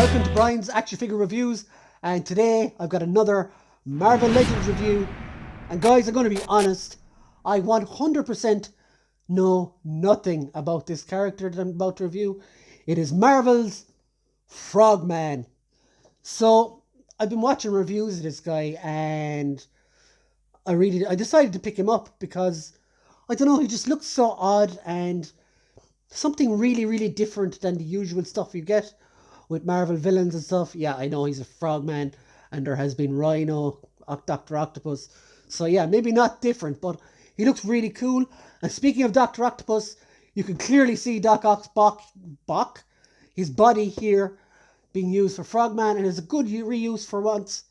Welcome to Brian's Action Figure Reviews, and today I've got another Marvel Legends review. And guys, I'm going to be honest, I 100% know nothing about this character that I'm about to review. It is Marvel's Frogman. So I've been watching reviews of this guy, and I decided to pick him up because I don't know, he just looks so odd and something really different than the usual stuff you get with Marvel villains and stuff. Yeah, I know he's a frogman, and there has been Rhino, Dr. Octopus. So yeah, maybe not different, but he looks really cool. And speaking of Dr. Octopus, you can clearly see Doc Ock's his body here, being used for Frogman, and it's a good reuse for once.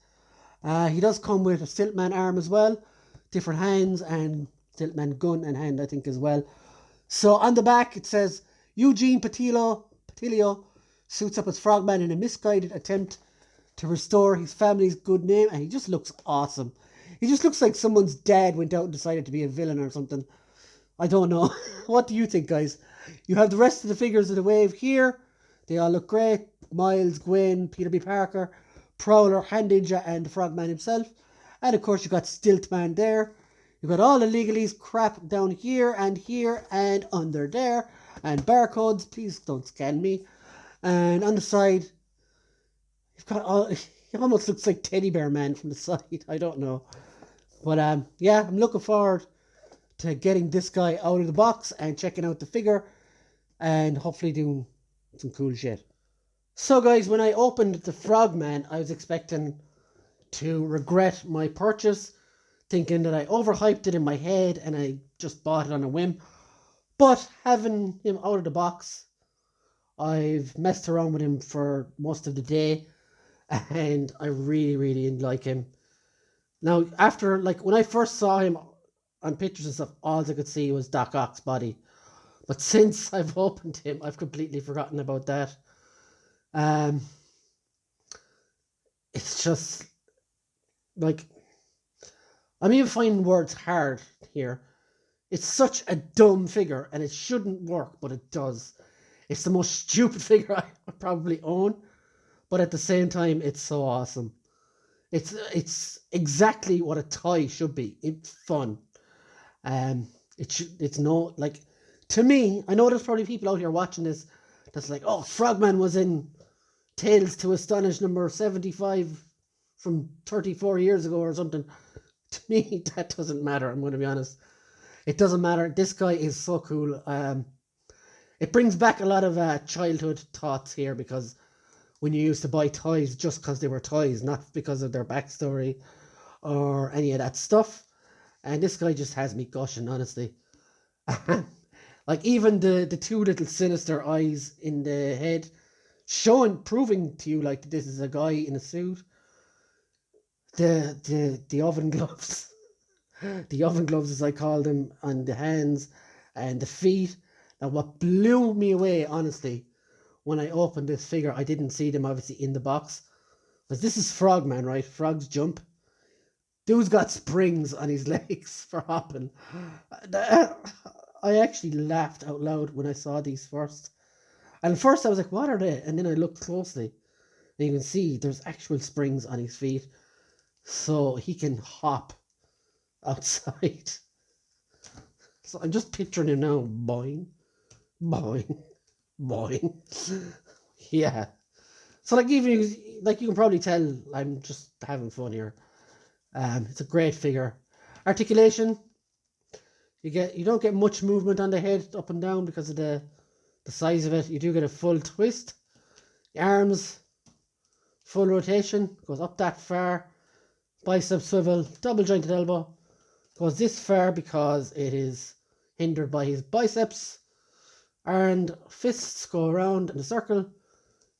He does come with a Stiltman arm as well, different hands, and Stiltman gun and hand, I think, as well. So on the back it says, Eugene Patilio suits up as Frogman in a misguided attempt to restore his family's good name, and he just looks awesome. He just looks like someone's dad went out and decided to be a villain or something. I don't know. What do you think, guys? You have the rest of the figures of the wave here. They all look great. Miles, Gwen, Peter B. Parker, Prowler, Hand Ninja, and the Frogman himself. And of course you've got Stiltman there. You've got all the legalese crap down here and under there. And barcodes, please don't scan me. And on the side, you've got all, it almost looks like Teddy Bear Man from the side. I don't know. But yeah, I'm looking forward to getting this guy out of the box and checking out the figure and hopefully doing some cool shit. So guys, when I opened the Frogman, I was expecting to regret my purchase, thinking that I overhyped it in my head and I just bought it on a whim. But having him out of the box, I've messed around with him for most of the day, and I really like him. Now, after, like, when I first saw him on pictures and stuff, all I could see was Doc Ock's body. But since I've opened him, I've completely forgotten about that. It's just, like, I'm even finding words hard here. It's such a dumb figure, and it shouldn't work, but it does. It's the most stupid figure I probably own, but at the same time, it's so awesome. It's exactly what a toy should be. It's fun. It's no, like, to me, I know there's probably people out here watching this that's like, oh, Frogman was in Tales to Astonish number 75 from 34 years ago or something. To me, that doesn't matter, I'm going to be honest. It doesn't matter. This guy is so cool. It brings back a lot of childhood thoughts here, because when you used to buy toys just because they were toys, not because of their backstory or any of that stuff. And this guy just has me gushing, honestly. Like, even the two little sinister eyes in the head, proving to you like this is a guy in a suit. The oven gloves. The oven gloves, as I call them, on the hands and the feet. Now, what blew me away, honestly, when I opened this figure, I didn't see them obviously in the box, because this is Frogman, right? Frogs jump. Dude's got springs on his legs for hopping. I actually laughed out loud when I saw these first. And at first I was like, what are they? And then I looked closely, and you can see there's actual springs on his feet, so he can hop outside. So I'm just picturing him now, boing, boing, boing. Yeah. So like, even like, you can probably tell I'm just having fun here. It's a great figure. Articulation. You don't get much movement on the head up and down because of the size of it. You do get a full twist. The arms, full rotation, goes up that far. Bicep swivel, double jointed elbow. Goes this far because it is hindered by his biceps. And fists go around in a circle,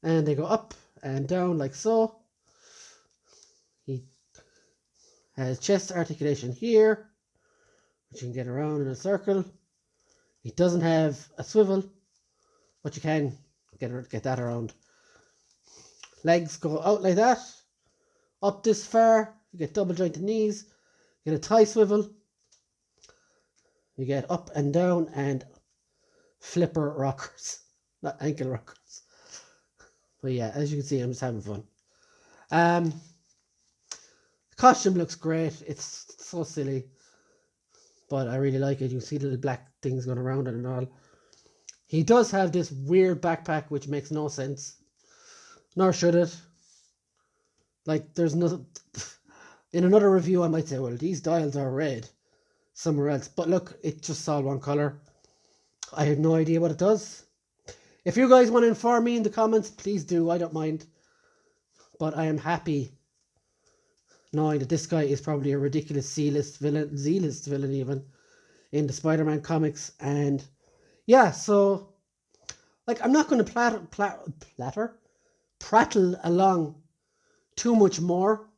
and they go up and down like so. He has chest articulation here, which you can get around in a circle. He doesn't have a swivel, but you can get that around. Legs go out like that, up this far. You get double jointed knees. You get a thigh swivel. You get up and down and flipper rockers, not ankle rockers. But yeah, as you can see, I'm just having fun. The costume looks great. It's so silly, but I really like it. You see little black things going around it and all. He does have this weird backpack which makes no sense, nor should it. Like, there's no... In another review I might say, well, these dials are red somewhere else, but look, it's just all one colour. I have no idea what it does. If you guys want to inform me in the comments, please do. I don't mind. But I am happy knowing that this guy is probably a ridiculous Z-list villain even, in the Spider-Man comics. And yeah, so, like, I'm not going to prattle along too much more,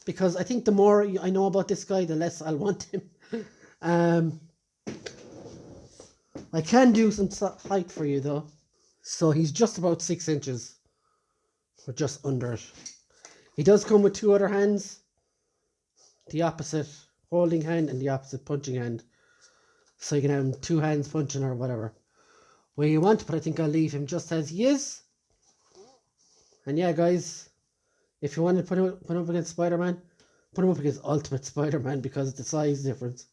because I think the more I know about this guy, the less I'll want him. I can do some height for you though. So he's just about 6 inches, or just under it. He does come with 2 other hands, the opposite holding hand and the opposite punching hand. So you can have him 2 hands punching or whatever way you want, but I think I'll leave him just as he is. And yeah, guys, if you want to put him up against Spider-Man, put him up against Ultimate Spider-Man, because it's the size difference.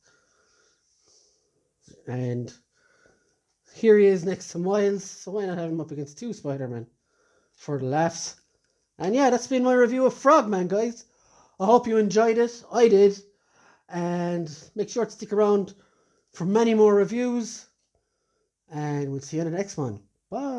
And here he is next to Miles, so why not have him up against 2 Spider-Man for the laughs? And yeah, that's been my review of Frogman, guys. I hope you enjoyed it. I did. And make sure to stick around for many more reviews. And we'll see you in the next one. Bye.